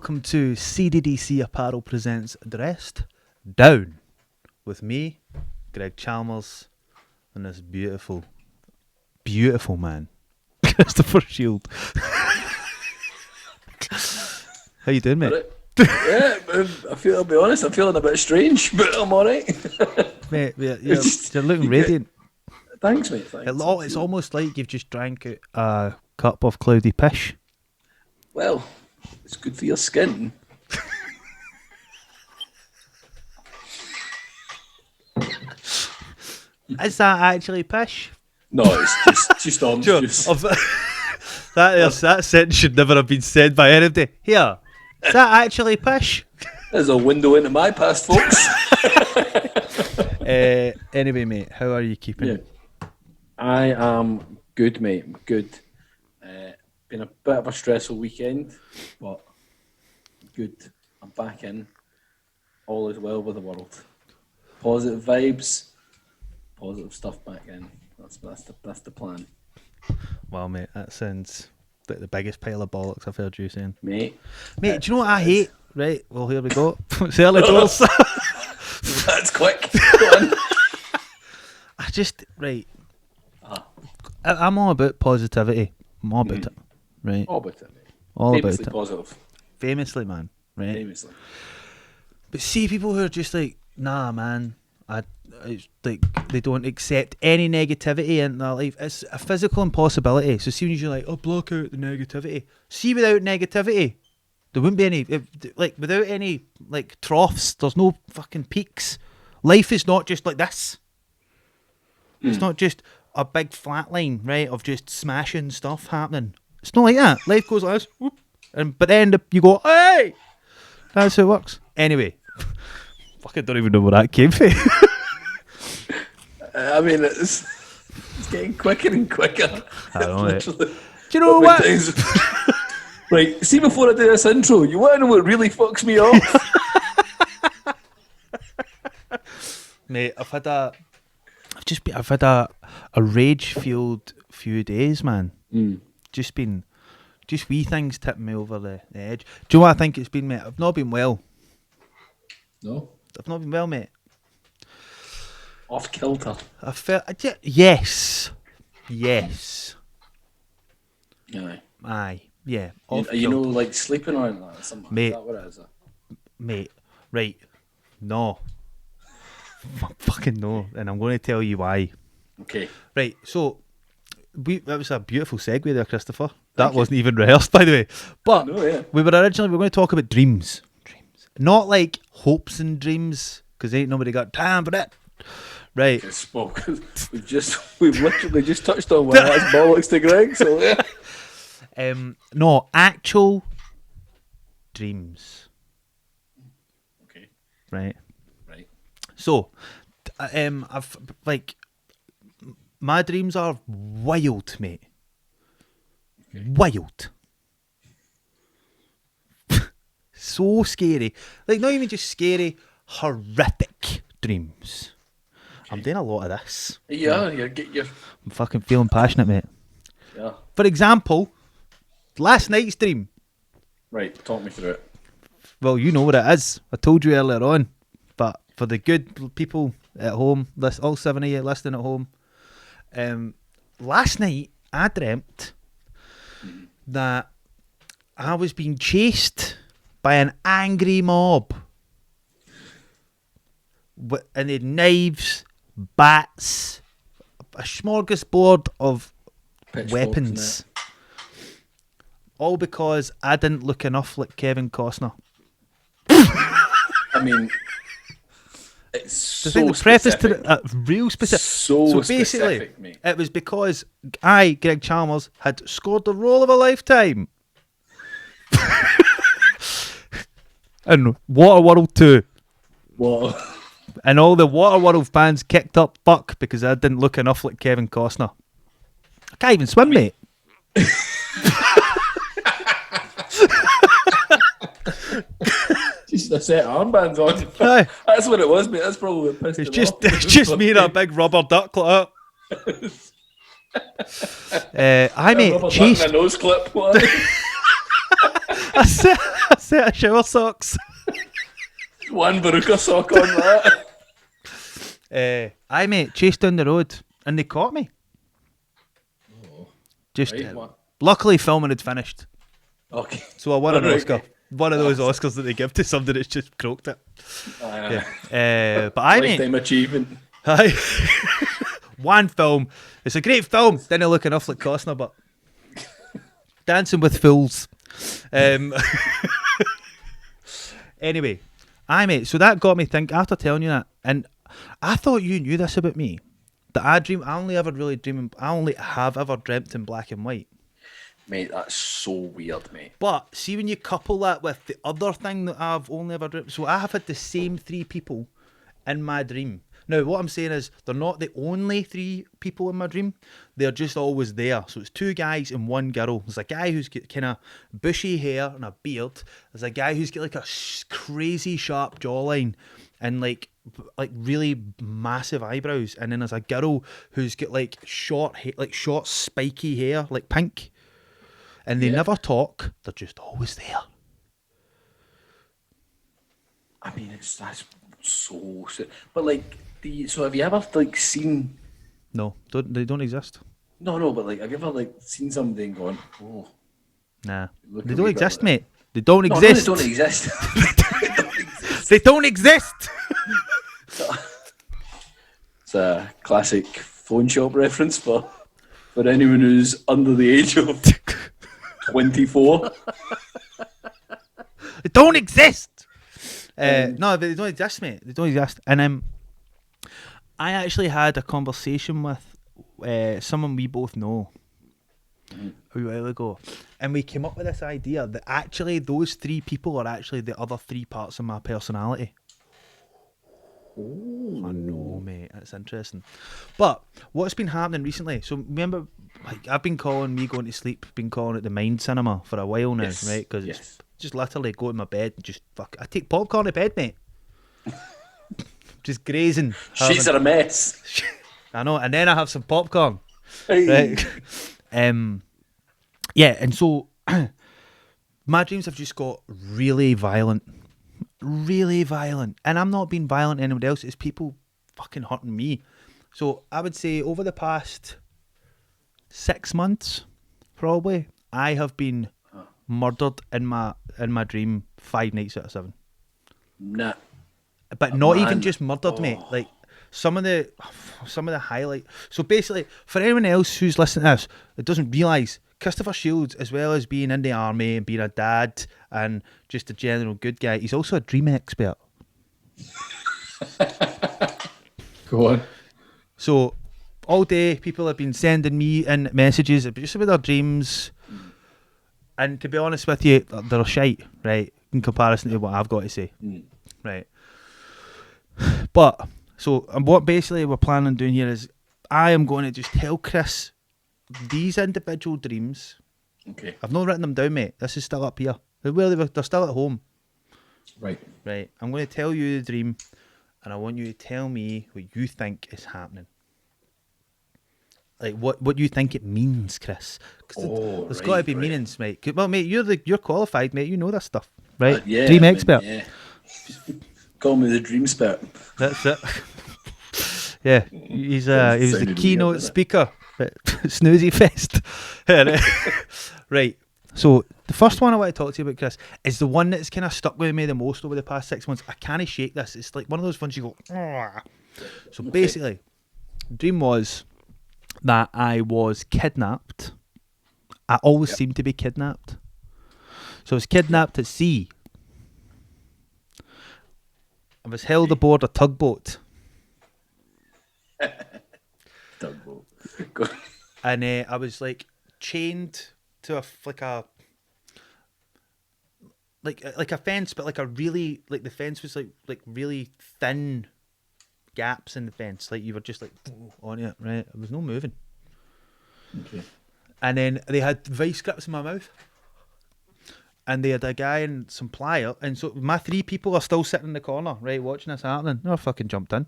welcome to CDDC Apparel Presents Dressed Down with me, Greg Chalmers, and this beautiful man, Christopher Shield. How you doing, mate? Yeah, I'll be honest, I'm feeling a bit strange, but I'm alright. Mate, you're looking radiant. Thanks, mate. Thanks. It's almost like you've just drank a cup of cloudy pish. Well, it's good for your skin. Is that actually pish? No, it's just orange juice. That sentence should never have been said by anybody. Here, is that actually pish? There's a window into my past, folks. Anyway, mate, how are you keeping? Yeah. I am good, mate. I'm good. Been a bit of a stressful weekend, but good. I'm back in. All is well with the world. Positive vibes, positive stuff back in. That's the plan. Well, mate, that sounds like the biggest pile of bollocks I've heard you saying. Mate, do you know what I hate? Right, well, here we go. It's early doors. That's quick. Go on. I'm all about positivity. I'm all about it. Right. All about it, mate. All Famously about it. positive. Famously, man. Right. Famously. But see people who are just like, nah, man. It's like they don't accept any negativity in their life. It's a physical impossibility. So see when you're like, oh, block out the negativity. See, without negativity, there wouldn't be any, without any troughs. There's no fucking peaks. Life is not just like this. It's not just a big flat line, right, of just smashing stuff happening. It's not like that. Life goes like this, whoop, but then you go, hey! That's how it works. Anyway, fucking don't even know where that came from. I mean, it's getting quicker and quicker. I know it. Do you know what? Right, see, before I do this intro, you want to know what really fucks me off? Mate, I've had a rage-fueled few days, man. Just wee things tipping me over the edge. Do you know what I think it's been, mate? I've not been well. No? I've not been well, mate. Off kilter. I felt... Yes. Aye. Yeah. You know, like sleeping on that or something. Mate. Is that what it is? Mate, right. No. Fucking no. And I'm going to tell you why. Okay. Right, so... that was a beautiful segue there, Christopher. That wasn't even rehearsed, by the way. But we were going to talk about dreams. Not like hopes and dreams, because ain't nobody got time for that. Right. We've literally just touched on one. That's bollocks to Greg, so yeah. No, actual dreams. Okay. Right. So, I've my dreams are wild, mate. Okay. Wild. So scary. Like, not even just scary, horrific dreams. Okay. I'm doing a lot of this. Yeah, I'm fucking feeling passionate, mate. Yeah. For example, last night's dream. Right, talk me through it. Well, you know what it is. I told you earlier on. But for the good people at home, all 7 of you listening at home, last night I dreamt that I was being chased by an angry mob, and they had knives, bats, a smorgasbord of weapons, all because I didn't look enough like Kevin Costner. I mean, it's so specific. Real specific. So basically, specific, mate. It was because I, Greg Chalmers, had scored the role of a lifetime. And Waterworld 2. What? And all the Waterworld fans kicked up fuck because I didn't look enough like Kevin Costner. I can't even swim, mate. Just a set of armbands on. Aye. That's what it was, mate. That's probably what pissed It's just me and a big rubber duck like that. I mate, chased. A nose clip. a set of shower socks. One Baruka sock on that. I mate chased down the road and they caught me. Just Right, what? luckily filming had finished, Okay. so I won an Alright, Oscar. okay. One of those Oscars that they give to somebody that's just croaked it. Yeah. But I mate, Lifetime achievement. aye. One film. It's a great film. Didn't look enough like Costner, but Dancing with Fools. Anyway, I mate. So that got me think. After telling you that, and I thought you knew this about me. That I only have ever dreamt in black and white. Mate, that's so weird, mate. But see when you couple that with the other thing that I've only ever dreamt. So I have had the same 3 people in my dream. Now what I'm saying is they're not the only 3 people in my dream. They're just always there. So it's 2 guys and 1 girl. There's a guy who's got kind of bushy hair and a beard. There's a guy who's got like a crazy sharp jawline and like really massive eyebrows. And then there's a girl who's got like short spiky hair, like pink. And they never talk. They're just always there. I mean, that's so. But like, so have you ever like seen? No, they don't exist. No, but like, have you ever like seen somebody and gone, oh? Nah, Look they a don't wee bit exist, like mate. They don't No, exist. they don't exist. They don't exist. It's a classic phone shop reference for anyone who's under the age of 24. They don't exist. No, they don't exist, mate. They don't exist. And I actually had a conversation with someone we both know a while ago, and we came up with this idea that actually those 3 people are actually the other 3 parts of my personality. Oh, I know, mate. That's interesting. But what's been happening recently? So remember, like I've been calling me going to sleep, been calling it the Mind Cinema for a while now, right? Because it's just literally go to my bed and just I take popcorn to bed, mate. Just grazing. Sheets are a mess. I know, and then I have some popcorn. Hey. Right. Yeah, and so my dreams have just got really violent. And I'm not being violent to anyone else, it's people fucking hurting me. So I would say over the past 6 months probably I have been murdered in my dream 5 nights out of 7. Nah. But not even just murdered, mate. Like some of the highlight. So basically, for anyone else who's listening to this that doesn't realise, Christopher Shields, as well as being in the army and being a dad and just a general good guy, he's also a dream expert. Go on. So all day people have been sending me in messages just about their dreams, and to be honest with you, they're shite, right, in comparison to what I've got to say. Right. But so what basically we're planning on doing here is I am going to just tell Chris these individual dreams. Okay. I've not written them down, mate. This is still up here. They're still at home. Right. I'm going to tell you the dream, and I want you to tell me what you think is happening. Like what you think it means, Chris. Because there's got to be meanings, mate. Well, mate, you're qualified, mate. You know this stuff, right? Yeah, dream expert. Yeah. Call me the dream expert. That's it. Yeah, he was the keynote speaker at Snoozy Fest. Right. So the first one I want to talk to you about, Chris, is the one that's kind of stuck with me the most over the past 6 months. I can't shake this. It's like one of those ones you go, "Argh." So basically, the dream was that I was kidnapped. I always seem to be kidnapped. So I was kidnapped at sea. I was held aboard a tugboat. Tugboat. And I was like chained to a fence, but like a really, like the fence was like really thin gaps in the fence. Like you were just like on it, right? There was no moving. Okay. And then they had vice grips in my mouth. And they had a guy and some pliers. And so my 3 people are still sitting in the corner, right, watching this happening. No, I fucking jumped in.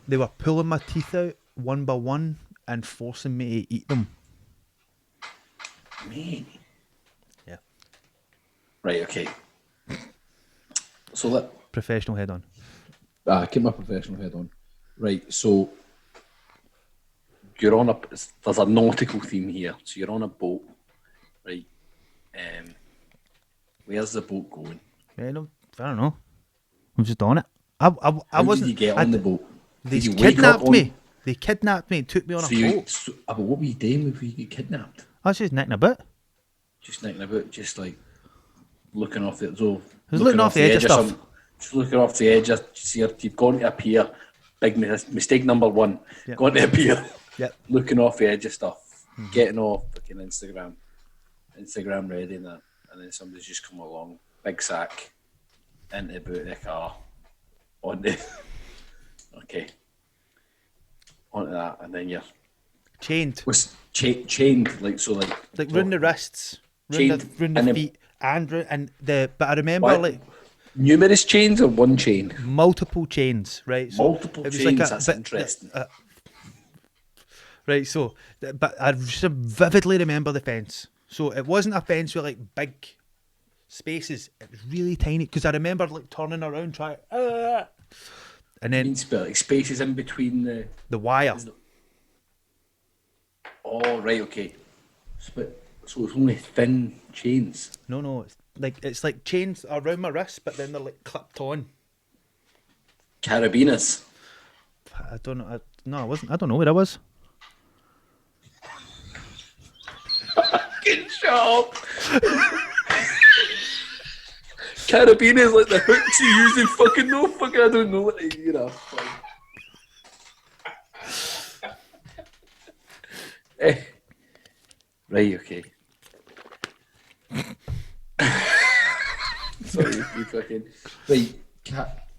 They were pulling my teeth out one by one and forcing me to eat them. Me. Yeah. Right, okay. So Professional head on. keep my professional head on. Right, so you're on there's a nautical theme here. So you're on a boat, right? Where's the boat going? I don't know. I'm just on it. I How wasn't. did you get on the boat? They Did you wake up kidnapped me. They kidnapped me and took me on a boat. But what were you doing before you get kidnapped? I was just nicking a bit. Just thinking about, just like looking off the so. I was looking off the edge of stuff. Just looking off the edge. You've gone to a pier. Big mistake number one. Yep. Gone to a pier. Yep. Looking off the edge of stuff. Getting off fucking Instagram ready and that. And then somebody's just come along. Big sack. Into the boot of the car. On the okay. Onto that, and then you're Chained. Chained, like so, Like round the wrists, chained, round the feet, and the. But I remember what? like Numerous chains or one chain? multiple chains, right? So Multiple it was chains. like That's interesting. Right, so, but I just vividly remember the fence. So it wasn't a fence with like big spaces. It was really tiny because I remember like turning around trying, and then Means like spaces in between the wire. Oh right, okay. So it's only thin chains. No, it's like chains around my wrist, but then they're like clipped on. Carabiners. I don't know. No, I wasn't. I don't know where I was. Good job. Carabiners like the hooks you use in fucking no fucking I don't know what they right, okay. Sorry, you fucking right.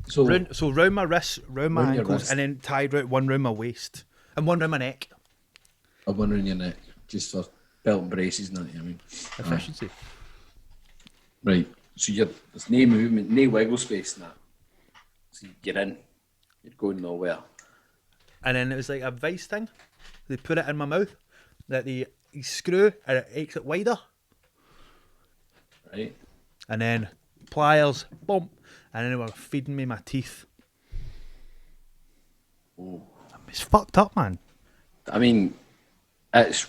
So round my wrists, round my Round your ankles, wrist. and then tied one round my waist and one round my neck. A one around your neck, just for belt and braces, and that. I mean, Efficiency. right. So there's no movement, no wiggle space in that. So you're in, you're going nowhere. And then it was like a vice thing. They put it in my mouth. That you screw and it makes it wider. Right. And then pliers, boom. And then they were feeding me my teeth. Oh. It's fucked up, man. I mean, it's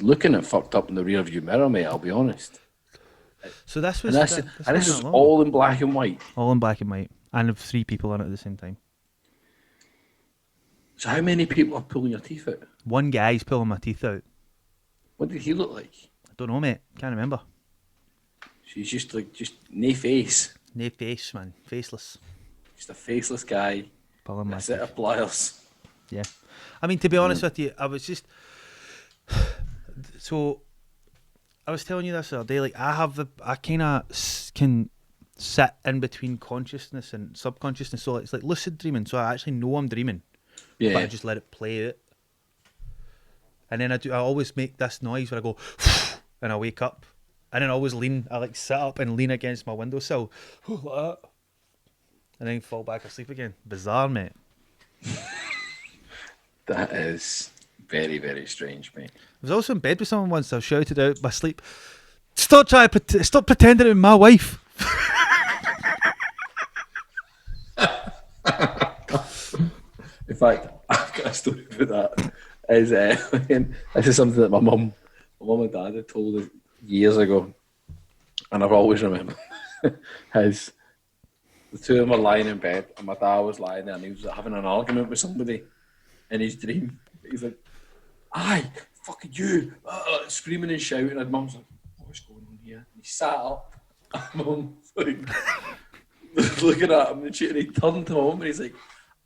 looking at fucked up in the rear view mirror, mate. I'll be honest. So this was And this is all in black and white. all in black and white, and 3 people on it at the same time. So how many people are pulling your teeth out? One guy's pulling my teeth out. What did he look like? I don't know, mate. Can't remember. She's just no face, No face, man. Faceless. just a faceless guy. Pulling my A set teeth. of pliers. Yeah. I mean, to be honest with you, I was just. So, I was telling you this the other day. Like, I kind of can sit in between consciousness and subconsciousness. So it's like lucid dreaming. So I actually know I'm dreaming, Yeah. but I just let it play out. And then I always make this noise where I go, and I wake up, and then I always I like sit up and lean against my windowsill, like that, and then fall back asleep again. Bizarre, mate. That is very, very strange, mate. I was also in bed with someone once. I shouted out my sleep, stop pretending to be my wife. In fact, I've got a story about that. This is something that my mum and dad had told us years ago, and I've always remembered. The two of them were lying in bed, and my dad was lying there, and he was having an argument with somebody in his dream. He's like, "Aye, fucking you!" Screaming and shouting, and mum's like, "What's going on here?" And he sat up, and mum's like, looking at him, and he turned to mum, and he's like,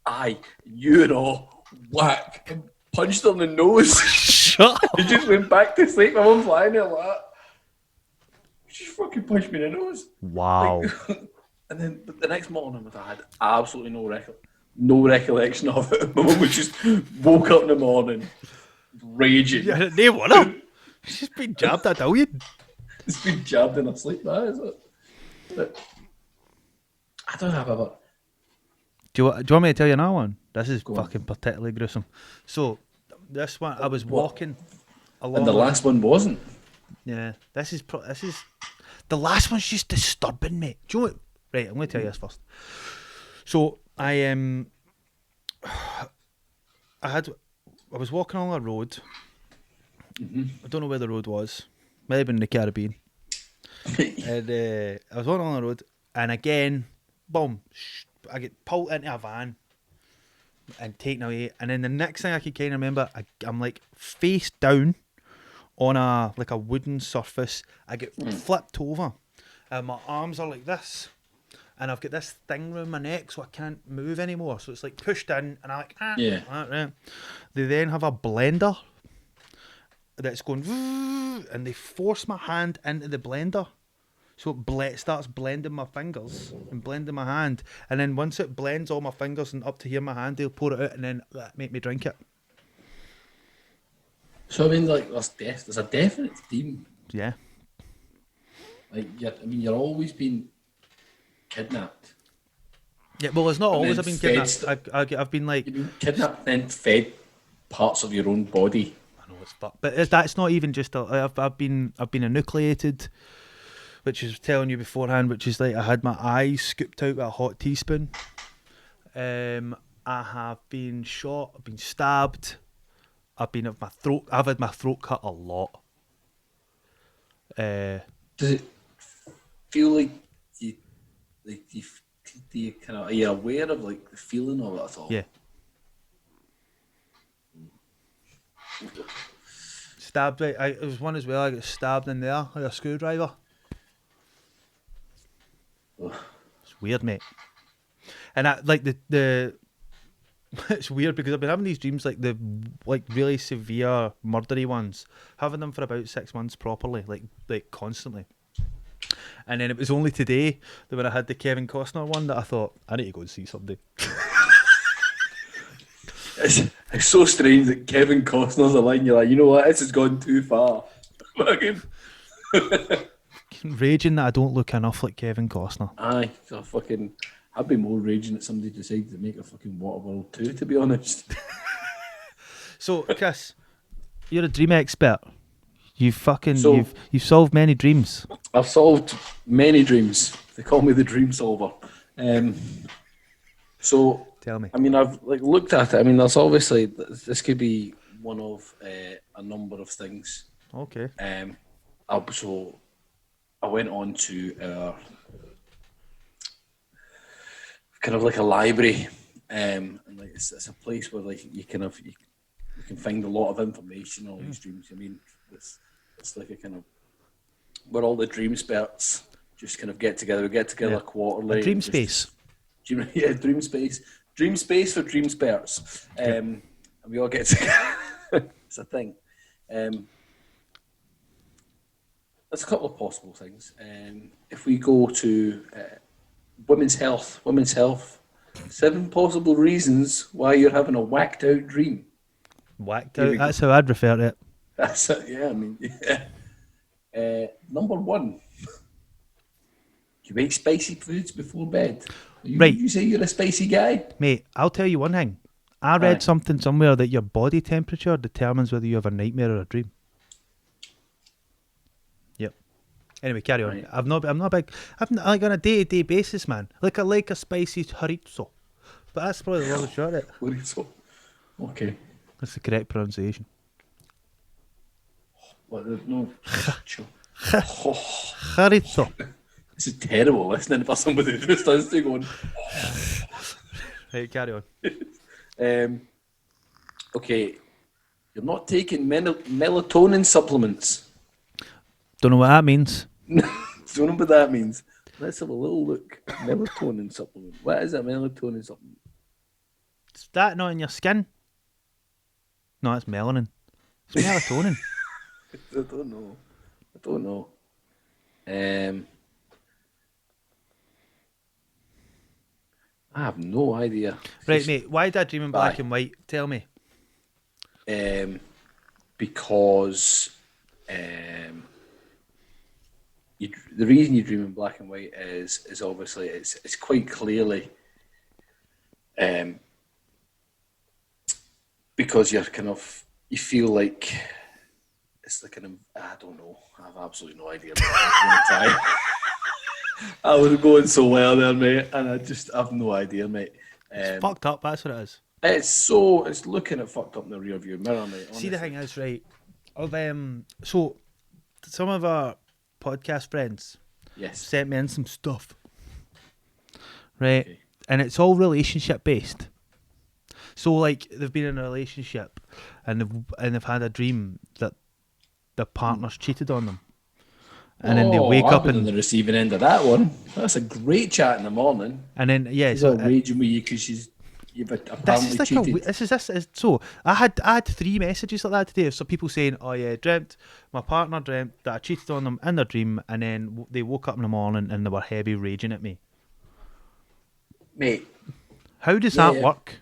"Aye, you and all, whack!" And punched her in the nose. Shut up. He just went back to sleep. My mum's lying there like that. She just fucking punched me in the nose. Wow. Like, and then the next morning, my dad had absolutely no recollection of it. My mum was just woke up in the morning, raging. Yeah, they won her. She's been jabbed, I tell you. It's been jabbed in her sleep, that is it. But I don't have ever. Do you want me to tell you another one? This is Go on. fucking particularly gruesome. So, this one, I was walking along. And the last one wasn't. Yeah, this is The last one's just disturbing, mate. Do you know what? Right, I'm going to tell you this first. So I was walking along a road. I don't know where the road was. Might have been in the Caribbean. And I was walking along the road, and again, boom, I get pulled into a van and taken away. And then the next thing I can kind of remember, I'm like face down on a wooden surface. I get flipped over, and my arms are like this, and I've got this thing around my neck, so I can't move anymore. So it's like pushed in, and I'm like, right. They then have a blender that's going, and they force my hand into the blender. So it starts blending my fingers and blending my hand. And then once it blends all my fingers and up to here my hand, they'll pour it out and then make me drink it. So I mean, like, there's a definite theme. Yeah. Like, you're always being kidnapped. Yeah, well, it's not always I've been kidnapped. I've been like... You've been kidnapped and fed parts of your own body. I know it's fucked. But that's not even just... I've been enucleated, which is telling you beforehand, which is like I had my eyes scooped out with a hot teaspoon. I have been shot. I've been stabbed. I've had my throat cut a lot. Does it feel like you kind of, are you aware of like the feeling of it at all? Yeah. Stabbed. It was one as well. I got stabbed in there like a screwdriver. Ugh. It's weird, mate. And the it's weird because I've been having these dreams like the really severe murdery ones, having them for about 6 months properly, like constantly. And then it was only today that when I had the Kevin Costner one that I thought I need to go and see somebody. It's so strange that Kevin Costner's a line. You're like, you know what? This has gone too far. Raging that I don't look enough like Kevin Costner. Aye, so I'd be more raging that somebody decided to make a fucking Waterworld 2, to be honest. So, Chris, you're a dream expert. You've solved many dreams. I've solved many dreams. They call me the dream solver. So, tell me. I mean, I've looked at it. I mean, there's obviously this could be one of a number of things. Okay. So I went on to our kind of like a library, and like it's a place where like you can find a lot of information on these dreams. I mean, it's like a kind of where all the dream experts just kind of get together. We get together quarterly. A dream space. Yeah, dream space. Dream space for dream experts. And we all get together. It's a thing. There's a couple of possible things. If we go to women's health, 7 possible reasons why you're having a whacked out dream. Whacked out? That's how I'd refer to it. That's it, yeah. I mean, yeah. Number 1. You eat spicy foods before bed. You say you're a spicy guy? Mate, I'll tell you one thing. I read something somewhere that your body temperature determines whether you have a nightmare or a dream. Yep. Anyway, carry on. I'm not big. I'm like on a day-to-day basis, man. Like I like a spicy chorizo. But that's probably the wrong shot it. Chorizo. Okay. That's the correct pronunciation. Well, there's no... Chorizo. This is terrible listening for somebody who just does to going... Right, carry on. Okay. You're not taking melatonin supplements. Don't know what that means. Don't know what that means. Let's have a little look. Melatonin supplement. What is a melatonin supplement? Is that not in your skin? No, it's melanin. It's melatonin. I don't know. I have no idea. Right, mate. Why did I dream in black and white? Tell me. Because the reason you dream in black and white is obviously it's quite clearly because you feel like it's like I don't know. I have absolutely no idea. I'm gonna try. I was going so well there, mate, and I just have no idea, mate. It's fucked up. That's what it is. It's looking at fucked up in the rear view mirror, mate. Honestly. See, the thing is, right? So some of our podcast friends Yes. sent me in some stuff, right? Okay. And it's all relationship based. So like they've been in a relationship, and they've had a dream that their partner's cheated on them, and then they wake I've up been on and the receiving end of that one. That's a great chat in the morning. then She's all raging with you because you've apparently cheated. So I had 3 messages like that today. So people saying, "Oh yeah, my partner dreamt that I cheated on them in their dream, and then they woke up in the morning and they were heavy raging at me." Mate, How does that yeah. work?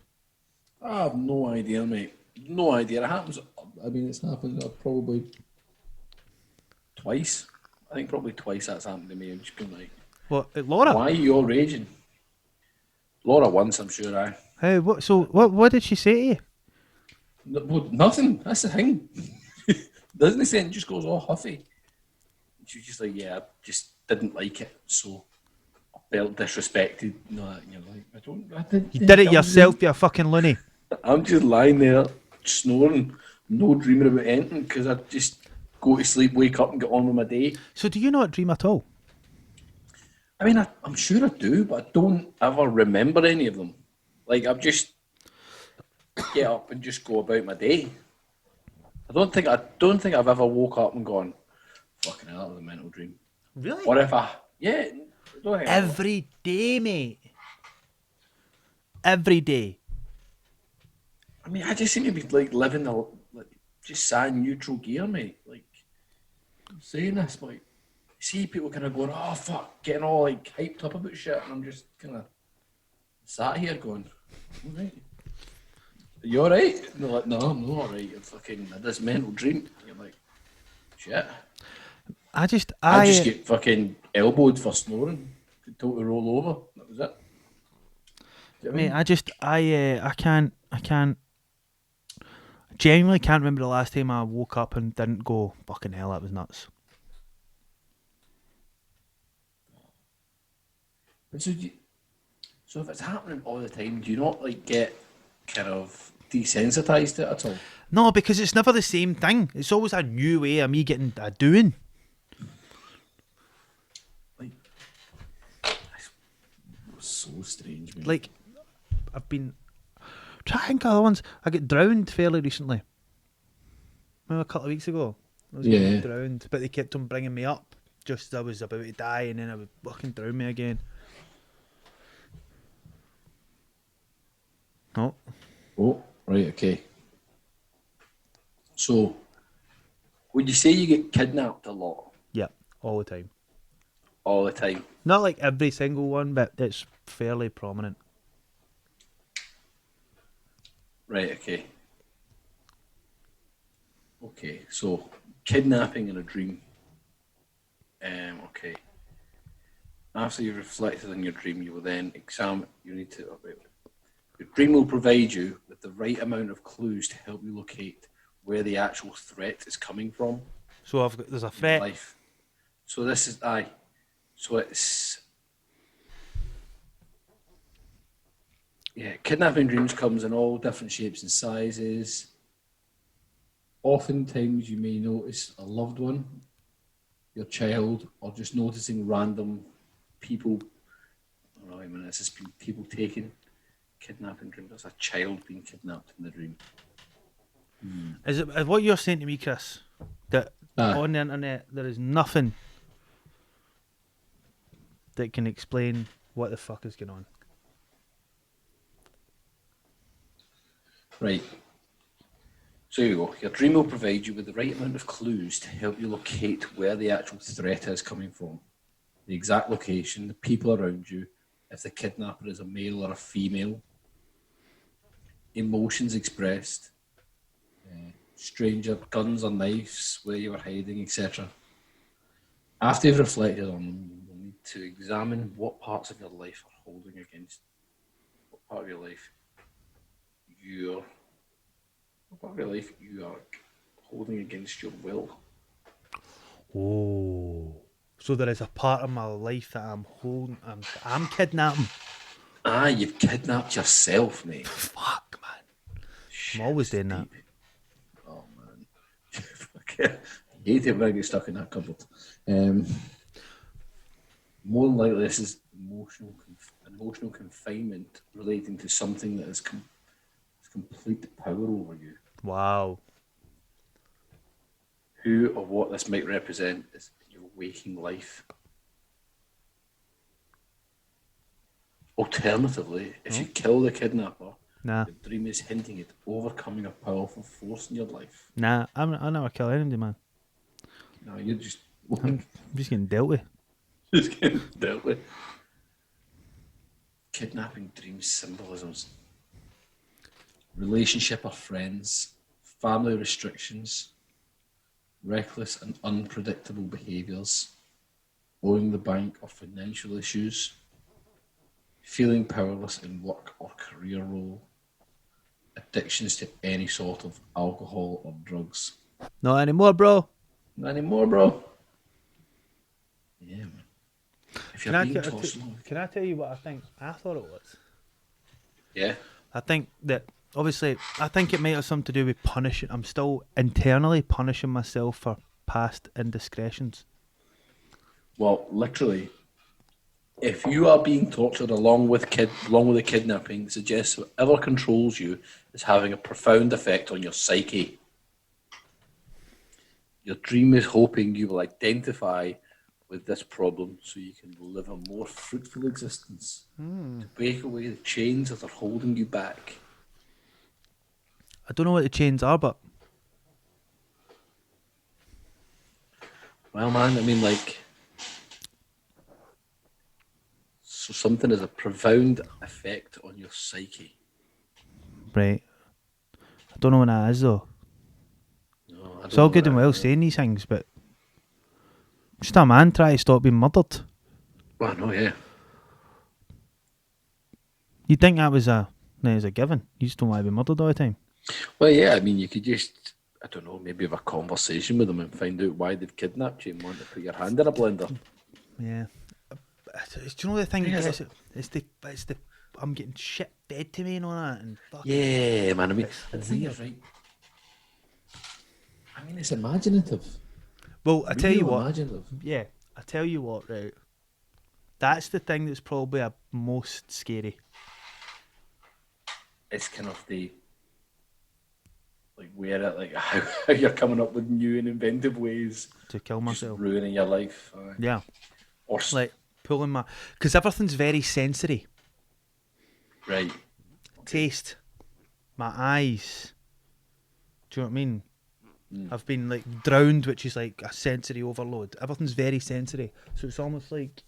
I have no idea, mate. No idea. It happens. I mean, it's happened probably twice. I think probably twice that's happened to me. I've just been like, Well, Laura. why are you all raging? Laura once, I'm sure. How? What? So what did she say to you? Well, nothing. That's the thing. Doesn't he say it just goes all huffy? She's just like, yeah, I just didn't like it, so I felt disrespected. No, you're like, I didn't. You did it yourself, you fucking loony. I'm just lying there snoring, no dreaming about anything because I just go to sleep, wake up, and get on with my day. So do you not dream at all? I mean, I'm sure I do, but I don't ever remember any of them. Like, I've just get up and just go about my day. I don't think I've ever woke up and gone, fucking hell, that was a mental dream. Really? Or if I don't think Every day, mate. Every day. I mean, I just seem to be like living just sat in neutral gear, mate. Like, I'm saying this, like, see people kind of going, oh fuck, getting all like hyped up about shit, and I'm just kind of sat here going, all right. Are you all right? And they're like, no, I'm not all right. I'm fucking had this mental dream. You're like, shit. I just get fucking elbowed for snoring. Totally roll over. That was it. You know mate, I mean? I can't. Genuinely can't remember the last time I woke up and didn't go, fucking hell, that was nuts. So if it's happening all the time, do you not like get kind of desensitized to it at all? No, because it's never the same thing. It's always a new way of me getting a doing. Like, it's so strange, man. Like, I've been trying to think of other ones. I got drowned fairly recently. Maybe a couple of weeks ago. I was getting drowned, but they kept on bringing me up just as I was about to die, and then I would fucking drown me again. Oh. Oh, right, okay. So, would you say you get kidnapped a lot? Yeah, all the time. All the time? Not like every single one, but it's fairly prominent. Right, okay. Okay, so kidnapping in a dream. Okay. After you've reflected on your dream, you will then examine. You need to. Your dream will provide you with the right amount of clues to help you locate where the actual threat is coming from. So there's a threat. Life. So this is So it's kidnapping dreams comes in all different shapes and sizes. Oftentimes you may notice a loved one, your child, or just noticing random people. I don't know, I mean, this has been people taken. Kidnapping dream. There's a child being kidnapped in the dream. Is it what you're saying to me, Chris? That on the internet there is nothing that can explain what the fuck is going on? Right. So here you go. Your dream will provide you with the right amount of clues to help you locate where the actual threat is coming from, the exact location, the people around you, if the kidnapper is a male or a female, emotions expressed, stranger guns or knives, where you were hiding, etc. After you've reflected on them, you will need to examine what parts of your life are holding against. What part of your life you are holding against your will. Oh. So there is a part of my life that I'm kidnapping. You've kidnapped yourself, mate. Fuck, man. Shit, I'm always this is doing that. deep. Oh, man. I hate it when I get stuck in that cupboard. More than likely, this is emotional confinement relating to something that has complete power over you. Wow. Who or what this might represent is your waking life. Alternatively, if you kill the kidnapper, Nah. the dream is hinting at overcoming a powerful force in your life. Nah, I never kill anybody, man. No, you're just I'm just getting dealt with. just getting dealt with. Kidnapping dream symbolisms. Relationship or friends, family restrictions, reckless and unpredictable behaviours, owing the bank or financial issues, feeling powerless in work or career role, addictions to any sort of alcohol or drugs. Not anymore, bro. Not anymore, bro. Yeah, man. If you're being tossed along. Can I tell you what I think? I thought it was. Yeah. I think that, obviously, I think it might have something to do with punishing. I'm still internally punishing myself for past indiscretions. Well, literally, if you are being tortured along with the kidnapping, it suggests whatever controls you is having a profound effect on your psyche. Your dream is hoping you will identify with this problem so you can live a more fruitful existence, to break away the chains that are holding you back. I don't know what the chains are, but Well, man, I mean, so something has a profound effect on your psyche. right. I don't know what that is, though. No, It's all good and well saying these things, but just a man trying to stop being murdered. Well, no, yeah. You'd think that was a given. You just don't want to be murdered all the time. Well, yeah, I mean, you could just, I don't know, maybe have a conversation with them and find out why they've kidnapped you and want to put your hand in a blender. Yeah. Do you know the thing? It's the I'm getting shit fed to me and all that. And yeah, man. I mean, the thing is, right? I mean, it's imaginative. Well, I tell you what. Imaginative. Yeah, I tell you what. Right. That's the thing that's probably most scary. It's kind of how you're coming up with new and inventive ways To kill myself. just ruining your life. Yeah. Or Like pulling my, because everything's very sensory. right. Taste, my eyes. Do you know what I mean? I've been like drowned, which is like a sensory overload. Everything's very sensory, so it's almost like.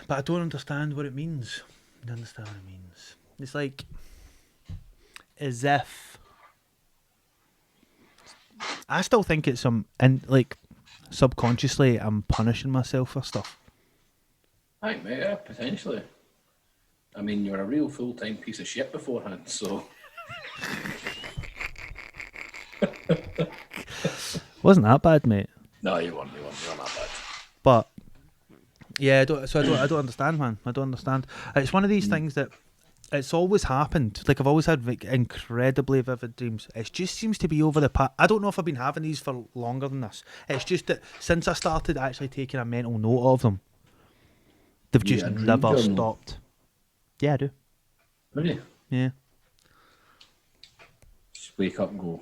But I don't understand what it means. I don't understand what it means. It's like as if. I still think it's like subconsciously I'm punishing myself for stuff. Right, mate, yeah, potentially. I mean, you're a real full-time piece of shit beforehand, so... Wasn't that bad, mate? No, you weren't that bad. But, yeah, I don't understand, man. I don't understand. It's one of these things that it's always happened. Like, I've always had like, incredibly vivid dreams. It just seems to be over the past. I don't know if I've been having these for longer than this. It's just that since I started actually taking a mental note of them, they've just never stopped. Yeah, I do. Really? Yeah. Just wake up and go,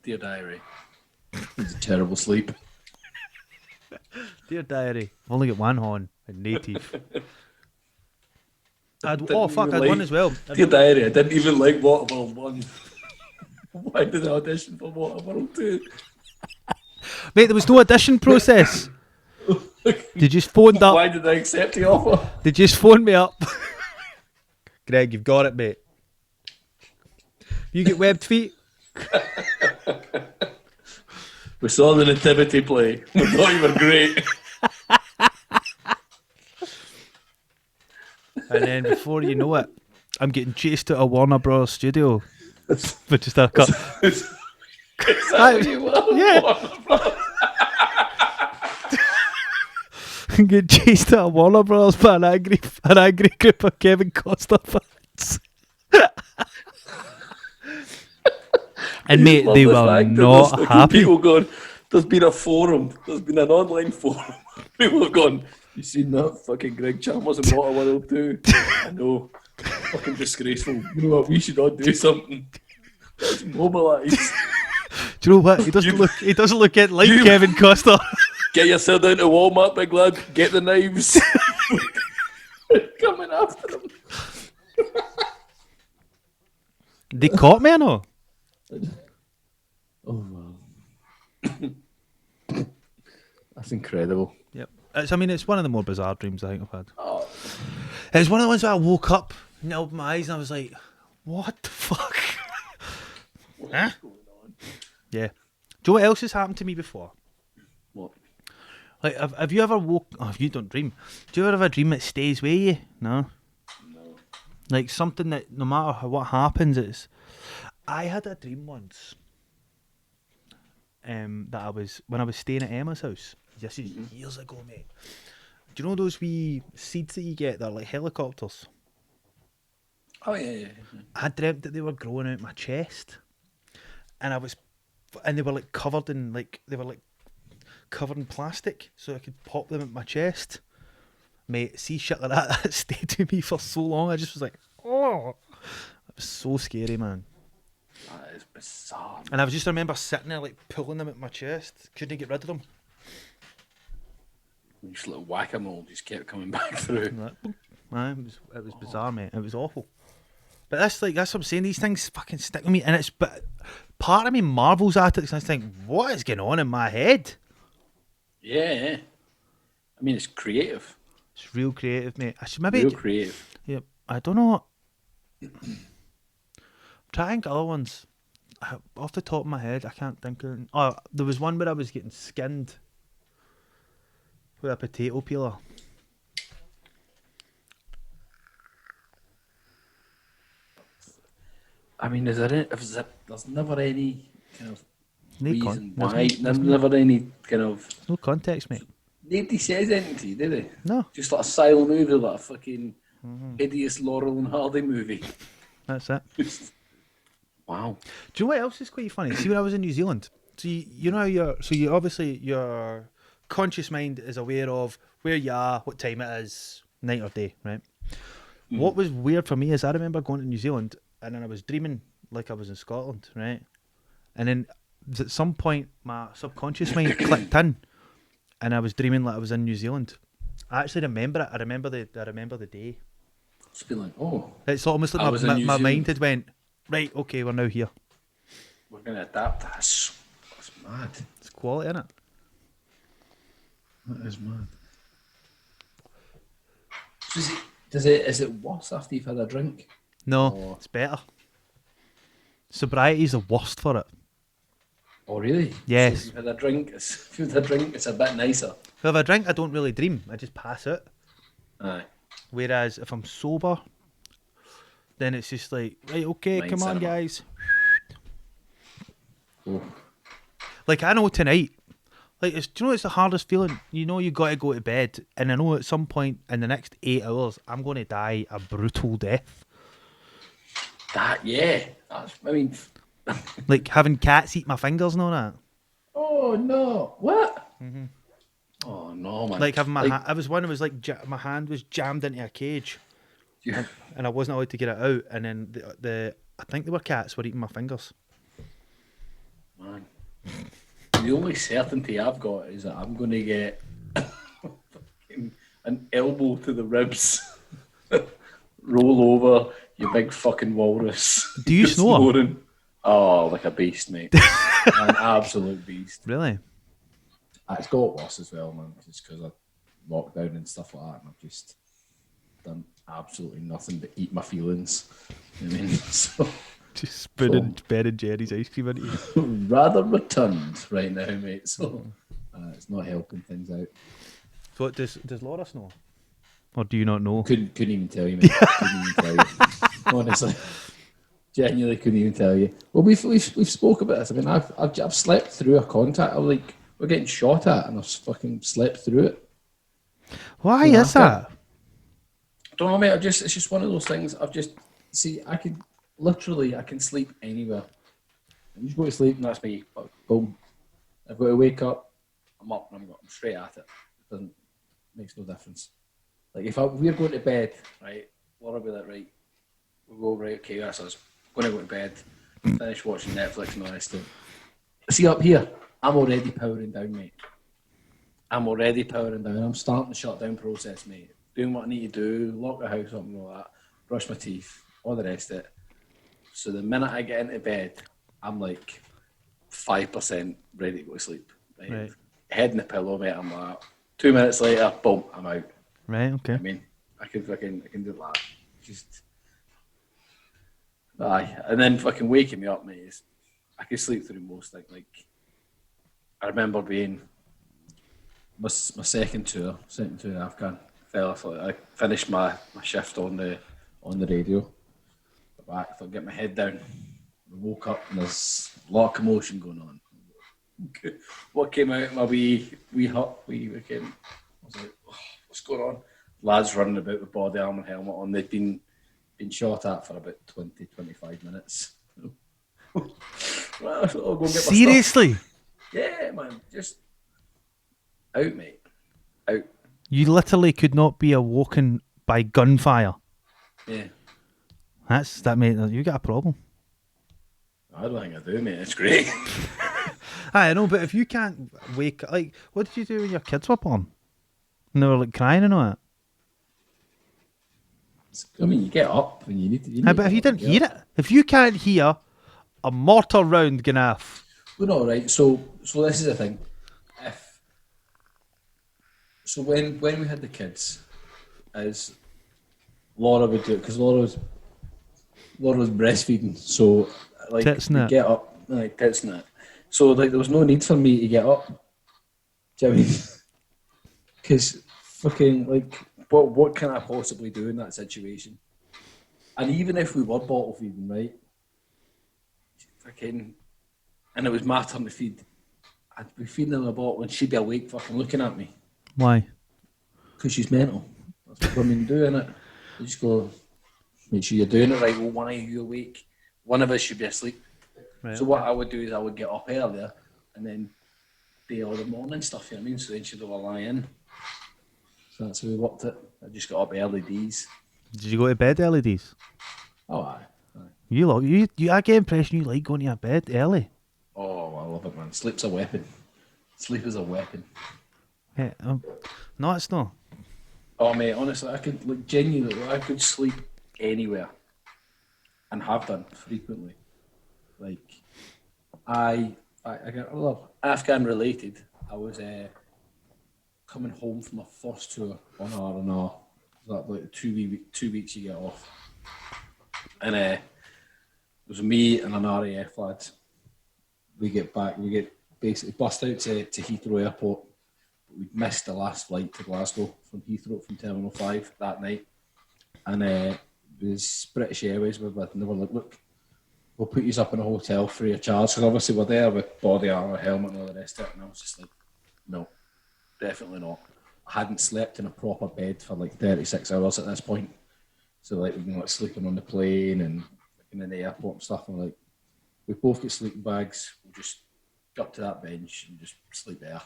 dear diary, it's a terrible sleep. Dear diary, I've only got one horn and native. I'd won as well. Dear diary, I didn't even like Waterworld 1. Why did I audition for Waterworld 2? Mate, there was no audition process. They just phoned up. Why did I accept the offer? They just phoned me up. Greg, you've got it, mate. You get webbed feet? We saw the nativity play. We thought you were great. And then before you know it, I'm getting chased out of Warner Bros. Studio. But just a cut. Is that what you were? Yeah. Warner Brothers? Get chased at Warner Brothers by an angry group of Kevin Costner fans. And mate, Love they the were fact that not there's fucking happy. people going, there's been a forum, there's been an online forum. People have gone, you seen that fucking Greg Chalmers in Waterworld too? I know. Fucking disgraceful. You know what? We should all do something. Let's mobilise. Do you know what? He doesn't look it like Kevin Costner. Get yourself down to Walmart, big lad. Get the knives. Coming after them. They caught me or no? Oh wow. That's incredible. Yep. It's one of the more bizarre dreams I think I've had. Oh. It's one of the ones where I woke up and I opened my eyes and I was like, what the fuck? Huh? Yeah. Do you know what else has happened to me before? What? Like, have you ever woke... Oh, if you don't dream. Do you ever have a dream that stays with you? No? No. Like, something that no matter what happens, it's... I had a dream once that when I was staying at Emma's house. This is years ago, mate. Do you know those wee seeds that you get that are like helicopters? Oh yeah. I dreamt that they were growing out my chest. And they were like covered in covered in plastic, so I could pop them at my chest. Mate, see shit like that stayed with me for so long. I just was like, oh, it was so scary, man. That is bizarre. And I just remember sitting there like pulling them at my chest, couldn't get rid of them. Just like whack-a-mole just kept coming back through. It was bizarre, mate. It was awful. But that's what I'm saying. These things fucking stick with me, but part of me marvels at it because I think, what is going on in my head? Yeah. I mean, it's creative. It's real creative, mate. I should maybe. Real creative. Yep. I don't know. I'm trying to think of other ones. Off the top of my head, I can't think of. Oh, there was one where I was getting skinned with a potato peeler. I mean, there's never any kind of reason why. There's Never any kind of. no context, mate. Nobody says anything to you, do they? No. Just like a silent movie, like a fucking hideous Laurel and Hardy movie. That's it. Just, wow. Do you know what else is quite funny? See, when I was in New Zealand, so you know your conscious mind is aware of where you are, what time it is, night or day, right? What was weird for me is I remember going to New Zealand and then I was dreaming like I was in Scotland, right? And then at some point my subconscious mind clicked in and I was dreaming like I was in New Zealand. I actually remember it. I remember the day. Just be like, oh. It's almost like my mind had went, right, okay, we're now here. We're going to adapt. That's mad. It's quality, isn't it? That is mad. So is it worse after you've had a drink? No, it's better. Sobriety's the worst for it. Oh really? Yes. So if you've had a drink, it's a bit nicer. If I have a drink, I don't really dream. I just pass it. Aye. Whereas if I'm sober, then it's just like, right, okay, Mind come on, cinema. guys. Oh. Like, I know tonight, do you know it's the hardest feeling? You know you got to go to bed, and I know at some point in the next 8 hours, I'm going to die a brutal death. Like having cats eat my fingers and all that. Oh no! What? Mm-hmm. Oh no, man! Like having my I was one. It was like my hand was jammed into a cage, and I wasn't allowed to get it out. And then I think they were cats were eating my fingers. Man, the only certainty I've got is that I'm going to get an elbow to the ribs, roll over, you big fucking walrus. Do you snore? Snoring. Oh, like a beast, mate. An absolute beast. Really? It's got worse as well, man, just because of lockdown and stuff like that, and I've just done absolutely nothing but eat my feelings. You know what I mean? So, just spinning Ben and Jerry's ice cream into you. rather returned right now, mate. So it's not helping things out. So does Laura snore? Or do you not know? Couldn't even tell you, mate. Couldn't even tell you. Honestly. Genuinely couldn't even tell you. Well, we've spoke about this. I mean, I've slept through a contact. I'm like, we're getting shot at, and I've fucking slept through it. Why So is that? Don't know, mate. It's just one of those things. I can sleep anywhere. I just go to sleep, and that's me. Boom. I've got to wake up. I'm up, and I'm straight at it. Makes no difference. Like if we're going to bed, right? Laura will be like, right, we'll go, right, okay, that's us. Going to go to bed, finish watching Netflix and all the rest of it. See up here, I'm already powering down, mate. I'm starting the shutdown process, mate. Doing what I need to do, lock the house up and all that, brush my teeth, all the rest of it. So the minute I get into bed, I'm like 5% ready to go to sleep. Right. Head in the pillow, mate. I'm like 2 minutes later, boom, I'm out. Right, okay. I mean, I can do that. Just aye, and then fucking waking me up, mate. I can sleep through most things. Like I remember being my second tour in Afghan. I finished my shift on the radio. Got back, thought get my head down. I woke up and there's a lot of commotion going on. What came out my wee hut? I was like, oh, what's going on? Lads running about with body armour and helmet on. They'd been shot at for about 20-25 minutes. Well, I'll go get Seriously? My stuff. Yeah, man. Just out, mate. Out. You literally could not be awoken by gunfire. Yeah. That mate. You got a problem. I don't think I do, mate. It's great. I know, but if you can't wake up, like, what did you do when your kids were born? And they were like crying and all that. I mean, you get up and you need to. But if you didn't hear it, if you can't hear a mortar round going off. Well, no, right. So this is the thing. When we had the kids, as Laura would do it, because Laura was breastfeeding, so like get up, like tits and that. So like there was no need for me to get up. Do you know what I mean? Because fucking like, what can I possibly do in that situation? And even if we were bottle feeding, right? Fucking, and it was my turn to feed, I'd be feeding her a bottle and she'd be awake, fucking looking at me. Why? Because she's mental. That's what women do, innit? You just go, make sure you're doing it right. Well, one of you awake, one of us should be asleep. Right, so what I would do is I would get up earlier and then do all the morning stuff, you know what I mean? So then she'd all lie in. So that's how we worked it. I just got up early D's. Did you go to bed early D's? Oh, aye. You I get the impression you like going to your bed early. Oh, I love it, man. Sleep's a weapon. Sleep is a weapon. Yeah, no, it's not. Oh, mate, honestly, I could, like, genuinely, I could sleep anywhere. And have done frequently. Like, I got Afghan related. I was coming home from my first tour on R&R. That like 2 weeks you get off. And it was me and an RAF lad. We get basically bust out to Heathrow Airport. We'd missed the last flight to Glasgow from Heathrow, from Terminal 5 that night. And it was British Airways. And they were like, look, we'll put you up in a hotel free of charge. Because obviously we're there with body armour, helmet and all the rest of it. And I was just like, no, definitely not. I hadn't slept in a proper bed for like 36 hours at this point. So like we've been like sleeping on the plane and in the airport and stuff. And like, we both get sleeping bags. We'll just get up to that bench and just sleep there.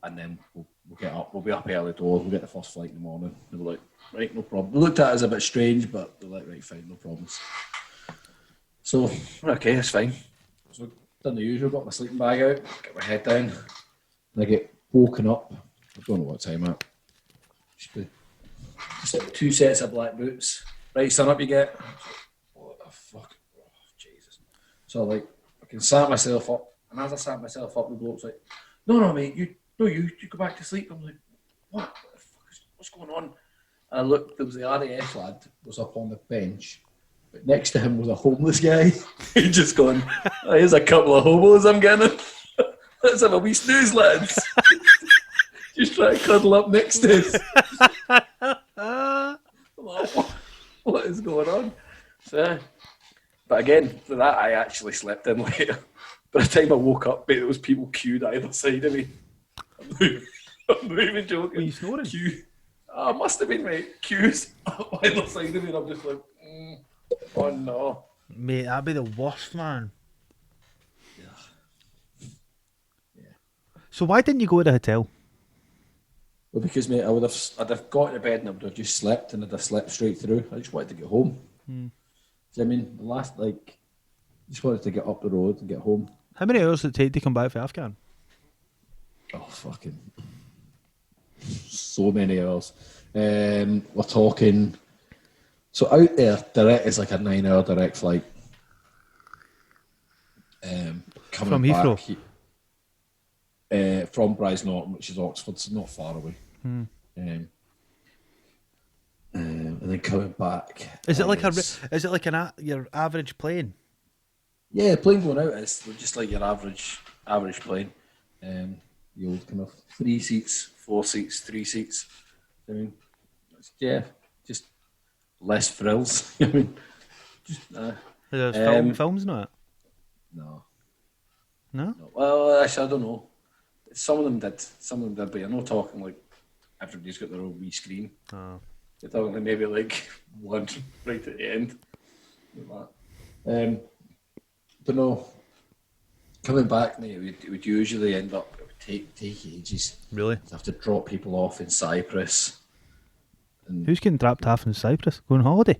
And then we'll get up. We'll be up early doors. We'll get the first flight in the morning. They were like, right, no problem. They looked at it as a bit strange, but they're like, right, fine, no problems. So, okay, that's fine. So, done the usual, got my sleeping bag out, get my head down, and I get woken up. I don't know what time at. Just 2 sets of black boots. Right, son up you get. What the fuck? Oh, Jesus. So, like, I can sat myself up, and as I sat myself up, the bloke's like, no, mate, you go back to sleep. I'm like, what the fuck what's going on? And I looked, there was the RAF lad was up on the bench, but next to him was a homeless guy. He'd just gone, oh, here's a couple of hobos I'm getting. Let's have a wee snooze, lads. Just try to cuddle up next to us. I'm like, what is going on? So But again, for that I actually slept in later. By the time I woke up, mate, there was people queued either side of me. I'm not even joking. Were you snoring? Queue. Oh, must have been, mate. Queues either side of me, and I'm just like, oh no. Mate, that'd be the worst, man. Yeah. So why didn't you go to the hotel? Well, because, mate, I'd have got to bed and I would have just slept, and I'd have slept straight through. I just wanted to get home. So, I mean, just wanted to get up the road and get home. How many hours did it take to come back from Afghan? Oh, fucking. So many hours. We're talking. So out there, direct is like a 9-hour direct flight. Coming From Heathrow? From Brize Norton, which is Oxford, so not far away. And then coming back. Is it like your average plane? Yeah, plane going out is just like your average plane. The old kind of 3 seats, 4 seats, 3 seats. I mean, just less frills. I mean, There's films not? No. No? Well, actually, I don't know. Some of them did, but you're not talking like everybody's got their own wee screen. Oh. You're talking like maybe like one right at the end. Like that. But no, coming back, mate, it would usually end up, it would take ages. Really? You'd have to drop people off in Cyprus. And Who's getting dropped off in Cyprus? Going on holiday?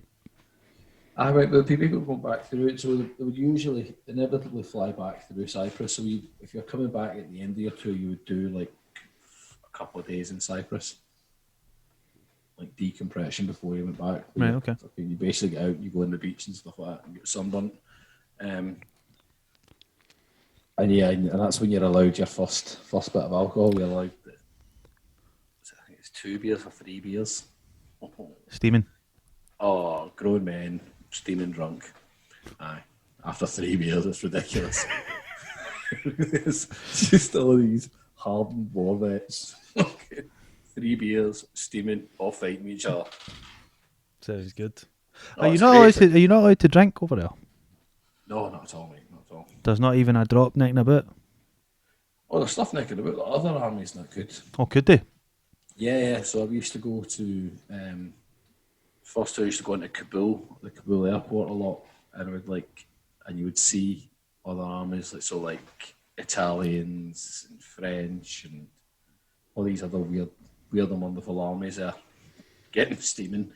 right, but people going back through it, so they would usually inevitably fly back through Cyprus. So if you're coming back at the end of your tour, you would do like a couple of days in Cyprus, like decompression before you went back. Right, okay. You basically get out, you go on the beach and stuff like that, and get sunburnt. And that's when you're allowed your first bit of alcohol. You're allowed, I think it's 2 beers or 3 beers. Steaming. Oh, grown men steaming drunk. Aye. After 3 beers, it's ridiculous. It's just all these hardened war vets. 3 beers, steaming, all fighting each other. Sounds good. Oh, Are you it's not great. allowed to drink over there? No, not at all, mate. Not at all. There's not even a drop necking about. Oh, there's stuff naked about. The other army's not good. Oh, could they? Yeah. So I used to go to first I used to go into the Kabul airport a lot, and you would see other armies like Italians and French and all these other weird and wonderful armies there, getting steaming.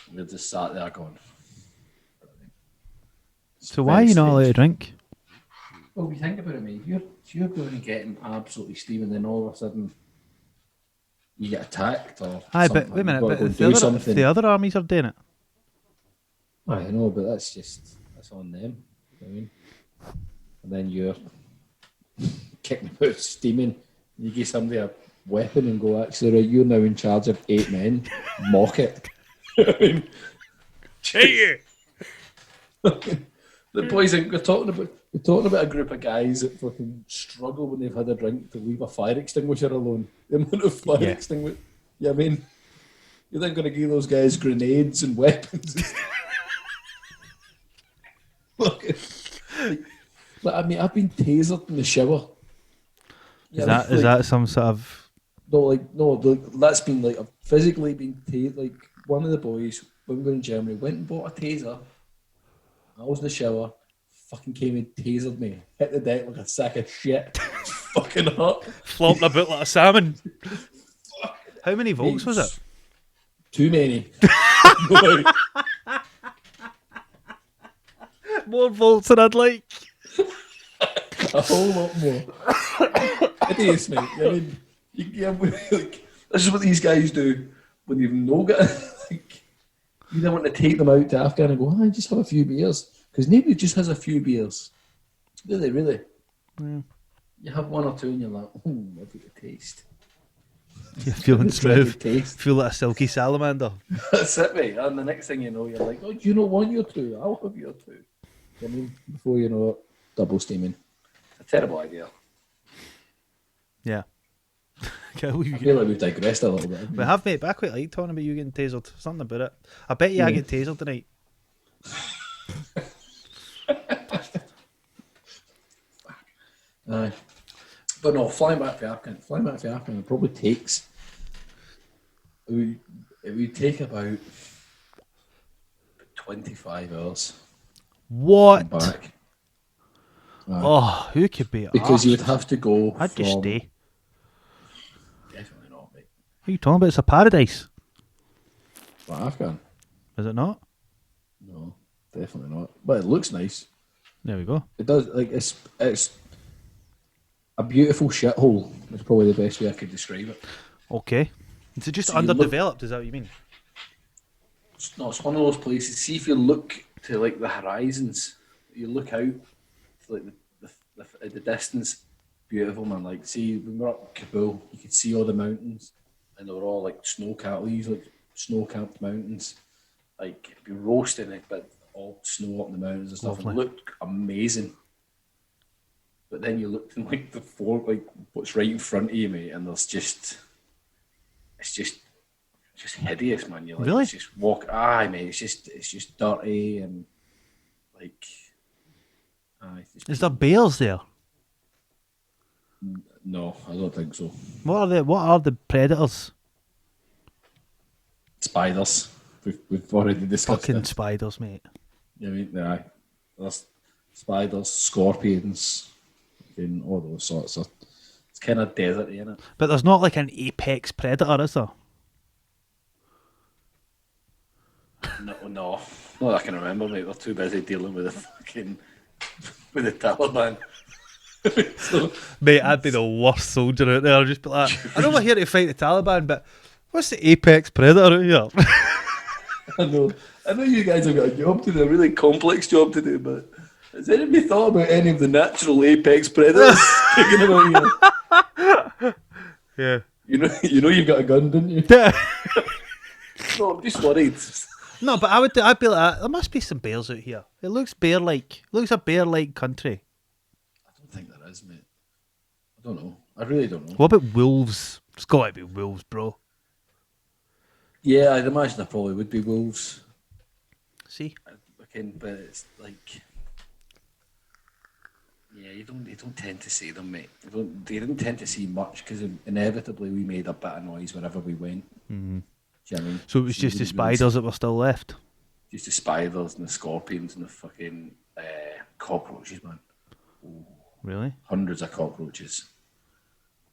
And we're just sat there going. So why are you not allowed to drink? Well, we think about it, mate. If you're going and getting absolutely steaming, then all of a sudden you get attacked or Aye, something. but wait a minute. You've got But to go if and do something. the other armies are doing it. I know, but that's on them. You know what I mean? And then you're kicking about steaming. You give somebody a weapon and go, actually, right, you're now in charge of 8 men. Mock it. I mean, Cheat the boys, we're talking about a group of guys that fucking struggle when they've had a drink to leave a fire extinguisher alone. The amount of fire extinguisher. Yeah, I mean, you're then going to give those guys grenades and weapons. I mean, I've been tasered in the shower. Is that some sort of? That's been like I've physically been tasered. Like one of the boys when we were in Germany went and bought a taser. I was in the shower, fucking came and tasered me, hit the deck like a sack of shit. Fucking hot. Flopping about like a salmon. How many volts was it? Too many. More volts than I'd like. A whole lot more. Hideous, mate. I mean, this is what these guys do when you've no got. You don't want to take them out to Afghan and go, just have a few beers. Because nobody just has a few beers. Do they really? Yeah. You have 1 or 2 and you're like, lovely to taste. You're feeling smooth. Taste. Feel like a silky salamander. That's it, mate. And the next thing you know, you're like, do you not want your 2? I'll have your 2. I mean, before you know it, double steaming. It's a terrible idea. Yeah. I feel like we've digressed a little bit. We have, mate, but I quite like talking about you getting tasered. Something about it. I bet you I get tasered tonight. Aye. But no, flying back to Afghanistan, it probably takes. It would take about 25 hours to come What? back. Aye. Oh, who could be Because you would arsed? have to go I'd from... just stay. Definitely not, mate. What are you talking about? It's a paradise. But Afghan? Is it not? No, definitely not. But it looks nice. There we go. It does. Like it's a beautiful shithole. Is probably the best way I could describe it. Okay. Is it just So you look- underdeveloped? Is that what you mean? It's one of those places. See, if you look to like the horizons, you look out to like the distance. Beautiful, man. Like, see, when we were up in Kabul, you could see all the mountains, and they were all like snow-capped mountains. Like, it'd be roasting it, but all snow up in the mountains and stuff. Lovely. It looked amazing. But then you looked in like what's right in front of you, mate, and it's just hideous, man. You're like, Really? it's just mate. It's just dirty and like, it's just Is there bears there? no, I don't think so. What are the predators? Spiders. We've already discussed Fucking this. spiders, mate. I mean, there's spiders, scorpions, and all those sorts of. It's kind of deserty, isn't it? But there's not like an apex predator, is there? No, not that I can remember, mate. We're too busy dealing with with the Taliban. So, Mate, I'd be the worst soldier out there. I'd just be like, I know we're here to fight the Taliban, but what's the apex predator out here? I know you guys have got a job to do, a really complex job to do, but has anybody thought about any of the natural apex predators kicking about here? Yeah. You know you've got a gun, don't you? No, I'm just worried. No, but I'd be like, there must be some bears out here. It looks bear-like. It looks a bear-like country. I don't think there is, mate. I don't know. I really don't know. What about wolves? It's got to be wolves, bro. Yeah, I'd imagine there probably would be wolves. See? But it's like, yeah, you don't tend to see them, mate. You didn't tend to see much because inevitably we made a bit of noise wherever we went. Mm-hmm. Do you know what I mean? So it was just the you wouldn't really spiders that were still left. Just the spiders and the scorpions and the fucking cockroaches, man. Really? Hundreds of cockroaches.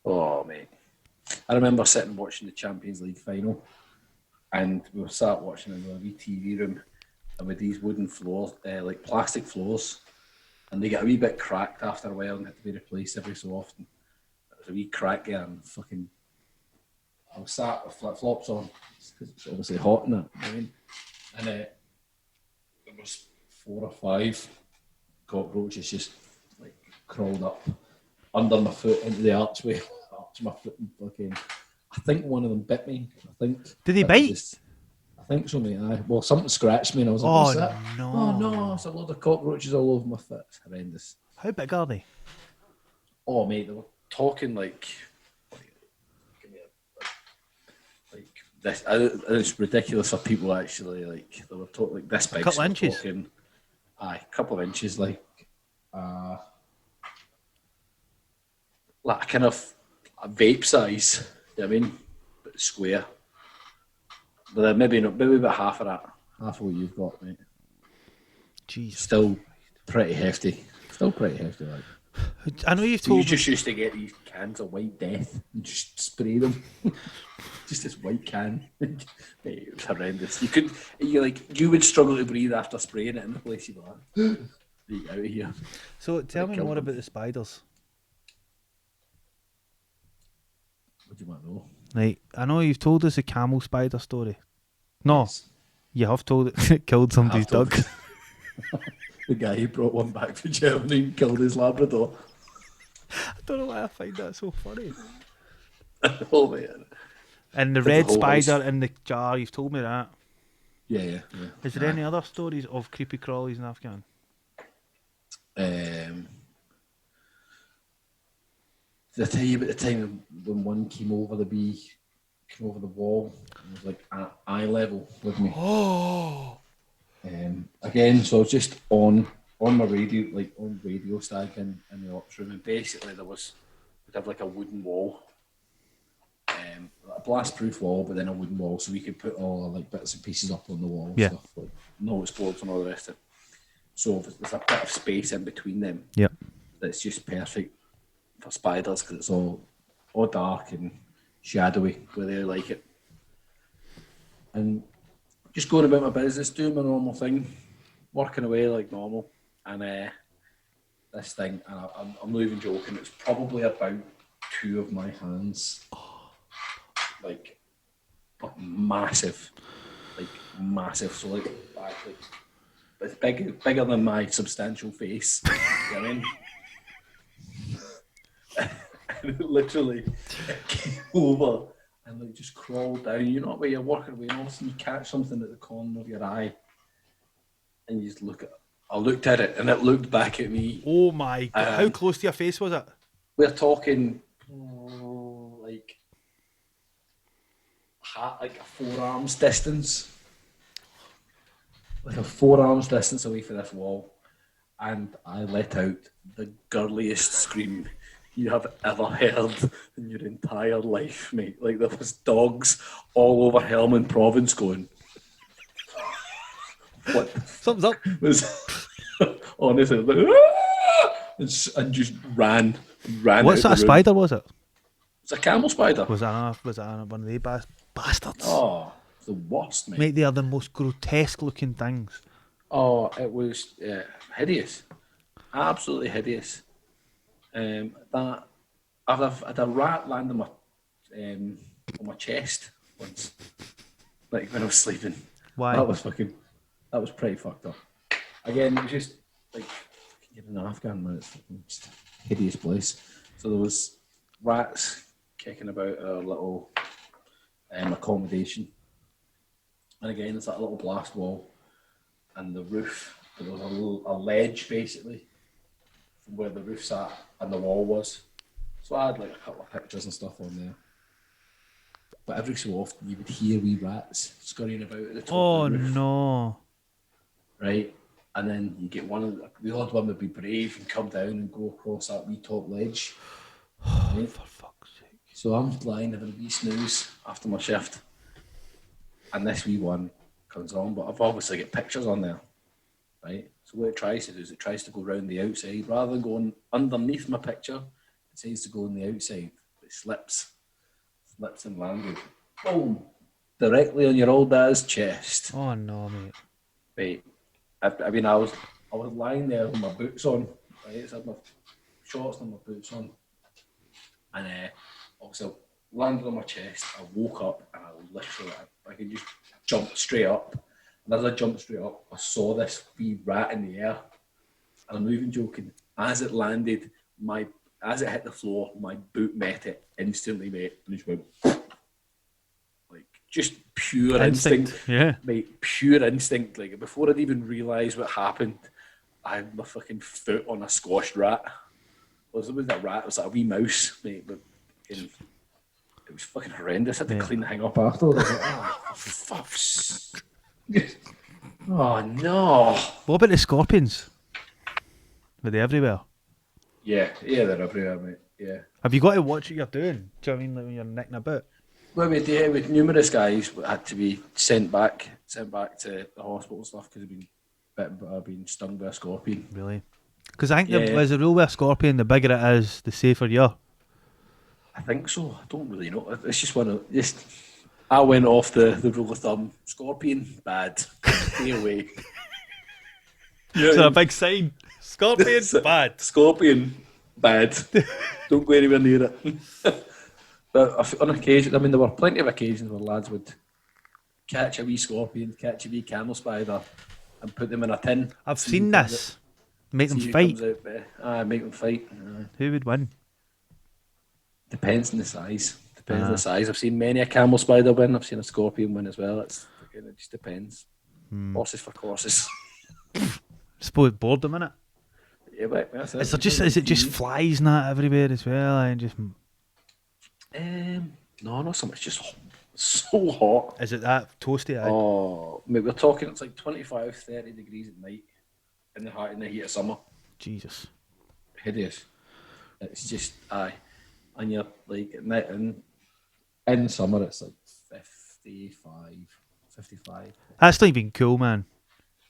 Oh, mate. I remember sitting watching the Champions League final, and we were sat watching in a wee TV room, and with these wooden floors, like plastic floors, and they get a wee bit cracked after a while and have to be replaced every so often. There was a wee crack there, and fucking, I was sat with flip flops on because it's obviously hot in it. You know what I mean? And there was 4 or 5 cockroaches just like crawled up under my foot into the archway, up to my foot, and fucking. I think one of them bit me. Did they bite? I think so, mate. Well, something scratched me, and I was like, Oh, "What's that?" no. Oh no! It's a load of cockroaches all over my foot. It's horrendous. How big are they? Oh, mate, they were talking like this. It's ridiculous for people actually. Like they were talking like this big. Couple inches? Talking, a couple of inches, like kind of a vape size. You know what I mean? But square. But maybe about half of that. Half of what you've got, mate. Jeez. Still pretty hefty. Like. I know you've So you told me. just used to get these cans of White Death and just spray them. Just this white can. Mate, it was horrendous. You would struggle to breathe after spraying it in the place you were. Get out of here. So tell me killed more them. about the spiders. What do you want to know? Right, I know you've told us a camel spider story. No, Yes. you have told it killed somebody's I've told dog. The guy who brought one back from Germany and killed his Labrador. I don't know why I find that so funny. Oh, man. And the There's a red whole spider house. in the jar, you've told me that. Yeah. Is there any other stories of creepy crawlies in Afghan? Did I tell you about the time when one came over the wall and was like at eye level with me? Oh! Again, so I was just on on my radio, like on radio stag in the ops room, and basically we'd have like a wooden wall, a blast-proof wall, but then a wooden wall, so we could put all our like bits and pieces up on the wall, and Yeah. stuff like notice boards and all the rest of it. So there's a bit of space in between them. Yep. That's just perfect for spiders because it's all dark and shadowy where they like it. And just going about my business, doing my normal thing, working away like normal. And this thing, and I'm not even joking, it's probably about 2 of my hands. Like, massive. Like, massive. So, like it's bigger than my substantial face. You know what I mean? And it literally came over and like just crawled down. You know where you're working away and all of a sudden you catch something at the corner of your eye and you just look at it. I looked at it and it looked back at me. Oh my God. How close to your face was it? We're talking like a forearm's distance. Like a forearm's distance away from this wall. And I let out the girliest scream you have ever heard in your entire life, mate. Like there was dogs all over Helmand Province going, what? Something's up. Was honestly like, "Ah!" and just ran. What sort of spider was it? It's a camel spider. Was it one of the bastards? Oh, it's the worst, mate. Mate, they are the most grotesque looking things. Oh, it was hideous, absolutely hideous. That I've had a rat land on my chest once, like when I was sleeping. Why? That was pretty fucked up. Again, it was just like you're in Afghan, man. It's just a hideous place. So there was rats kicking about our little accommodation, and again, there's that little blast wall, and the roof. There was a ledge basically from where the roof sat and the wall was. So I had like a couple of pictures and stuff on there. But every so often you would hear wee rats scurrying about at the top of the roof. No. Right? And then you get the odd one would be brave and come down and go across that wee top ledge. Right? For fuck's sake. So I'm lying having a wee snooze after my shift. And this wee one comes on, but I've obviously got pictures on there. Right? So what it tries to do is it tries to go round the outside. Rather than going underneath my picture, it decides to go on the outside. It slips and landed. Boom! Directly on your old dad's chest. Oh no, mate. Right. I mean, I was lying there with my boots on. Right? So I had my shorts and my boots on. And also landed on my chest. I woke up and I could just jump straight up. And as I jumped straight up, I saw this wee rat in the air. And I'm not even joking. As it landed, as it hit the floor, my boot met it instantly, mate. And it just went like just pure instinct. Yeah. Mate, pure instinct. Like before I'd even realised what happened, I had my fucking foot on a squashed rat. It wasn't a rat, it was like a wee mouse, mate. But it was fucking horrendous. I had to clean the thing up afterwards. I was like, oh, for fuck's sake. Oh no! What about the scorpions? Were they everywhere? Yeah, they're everywhere, mate. Yeah. Have you got to watch what you're doing? Do you know what I mean? Like when you're nicking about? Well, with numerous guys had to be sent back to the hospital and stuff because they've been stung by a scorpion. Really? Because I think there's a rule with a scorpion, the bigger it is, the safer you are. I think so. I don't really know. It's just I went off the rule of thumb. Scorpion, bad. Stay away. Is there a big sign? Scorpion, bad. Scorpion, bad. Don't go anywhere near it. But on occasion, I mean, there were plenty of occasions where lads would catch a wee scorpion, catch a wee camel spider, and put them in a tin. I've seen this. Make them fight. Make them fight. Who would win? Depends on the size. On the size. I've seen many a camel spider win. I've seen a scorpion win as well. It just depends. Horses for courses. Suppose boredom, innit? Yeah, but that's it. Is it just flies and that everywhere as well? And just no, not so much. Just so hot. Is it that toasty? Oh, mate, we're talking. It's like 25, 30 degrees at night. in the heat of summer. Jesus. Hideous. It's just and you're like in summer it's like 55. That's not even cool, man.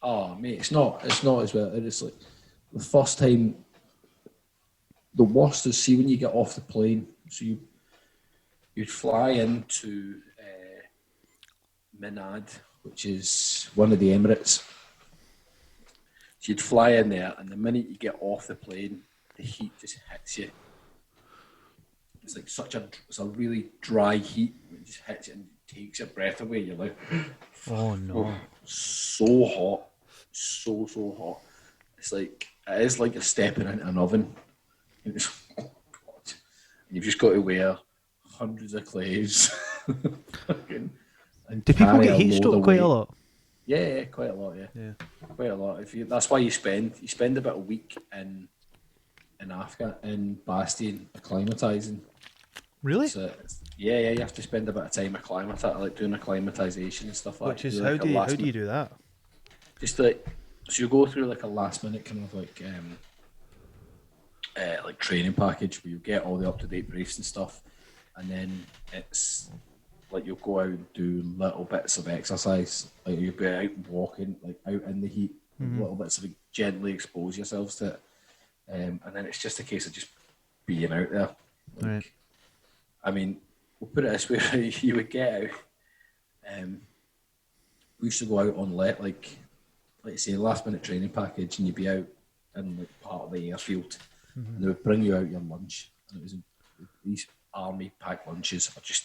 Oh mate, it's not as well. It's like the first time. The worst is see when you get off the plane. So you'd fly into Minad, which is one of the Emirates. So you'd fly in there, and the minute you get off the plane, the heat just hits you. It's like it's a really dry heat. It just hits you and takes your breath away. You're like, Oh no. so hot, so hot. It's like it is like you're stepping into an oven. And it's, oh God. And you've just got to wear hundreds of clothes. Do people get heat stroke quite a lot? Yeah, quite a lot. Yeah, quite a lot. That's why you spend about a week in Africa in Bastion acclimatising. Really? So you have to spend a bit of time like doing acclimatisation and stuff like that. Which is how do you do that? Just like so you go through like a last minute kind of like training package where you get all the up to date briefs and stuff, and then it's like you'll go out and do little bits of exercise, like you'll be out walking, like out in the heat, little bits of gently expose yourselves to it, and then it's just a case of just being out there. Like, right. I mean, we'll put it this way: you would get out. We used to go out on like say last minute training package, and you'd be out in like part of the airfield, and they would bring you out your lunch, and it was these army packed lunches are just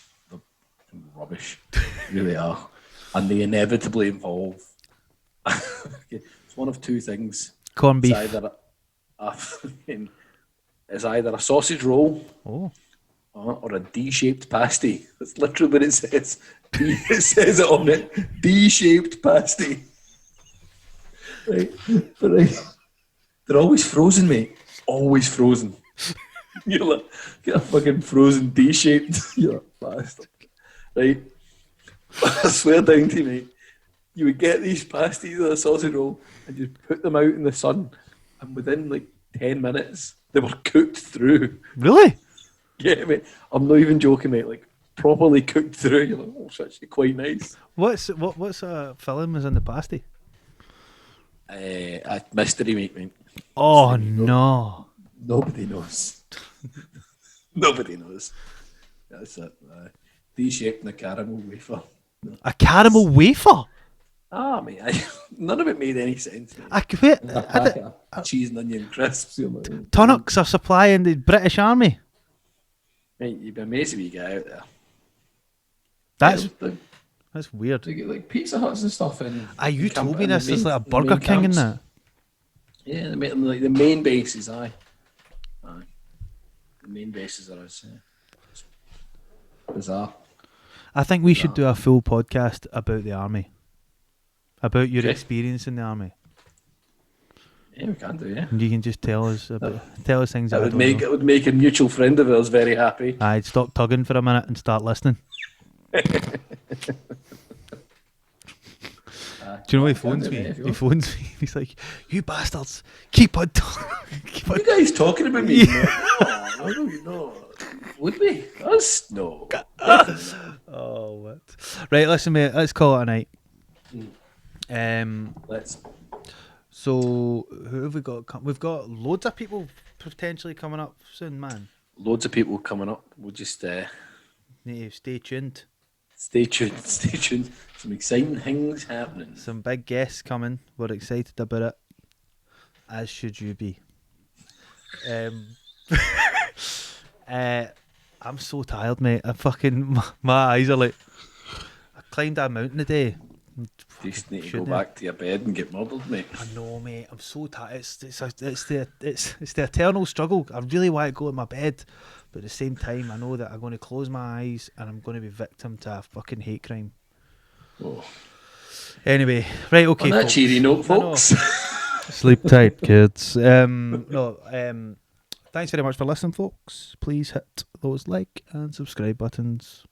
rubbish, really are, and they inevitably involve. It's one of two things. Corned beef. It's either a sausage roll, or a D-shaped pasty. That's literally what it says. It says it on it. D-shaped pasty. Right, but they're always frozen, mate. Always frozen. You're like, get a fucking frozen D-shaped. You're a bastard. Right? I swear down to you, mate. You would get these pasties or a sausage roll and you'd put them out in the sun, and within like 10 minutes, they were cooked through. Really? Yeah, mate. I'm not even joking, mate. Like, properly cooked through. You're like, oh, it's actually quite nice. What's filling was in the pasty? A mystery meat, mate. Oh no! Nobody knows. Nobody knows. That's it. D-shaped and a caramel wafer. No. A caramel wafer? Ah, mate. None of it made any sense. Mate. I quit. Cheese and onion crisps. Tonics are supplying the British Army. Mate, you'd be amazed if you get out there. That's weird. They get like Pizza Huts and stuff in. You told me this. There's like a Burger King in that. Yeah, like the main bases, aye. The main bases are us. Yeah. It's bizarre. I think we should do a full podcast about the army. About your experience in the army. Yeah, we can do, yeah. And you can just tell us things that it would make a mutual friend of ours very happy. I'd stop tugging for a minute and start listening. Do you know he phones me? He phones me. He's like, "You bastards, keep on talking." Are you guys talking about me? No. Would we? Us? No. Oh, what? Right, listen, mate. Let's call it a night. Let's. So, who have we got? We've got loads of people potentially coming up soon, man. Loads of people coming up. We'll just need to stay tuned. Stay tuned. Some exciting things happening. Some big guests coming. We're excited about it. As should you be. I'm so tired, mate. My eyes are like. I climbed that mountain today. You just need to go back to your bed and get murdered, mate. I know, mate. I'm so tired. It's the eternal struggle. I really want to go in my bed, but at the same time, I know that I'm going to close my eyes and I'm going to be victim to a fucking hate crime. Oh. Anyway, right, okay. On that cheery note, folks. Sleep tight, kids. Thanks very much for listening, folks. Please hit those like and subscribe buttons.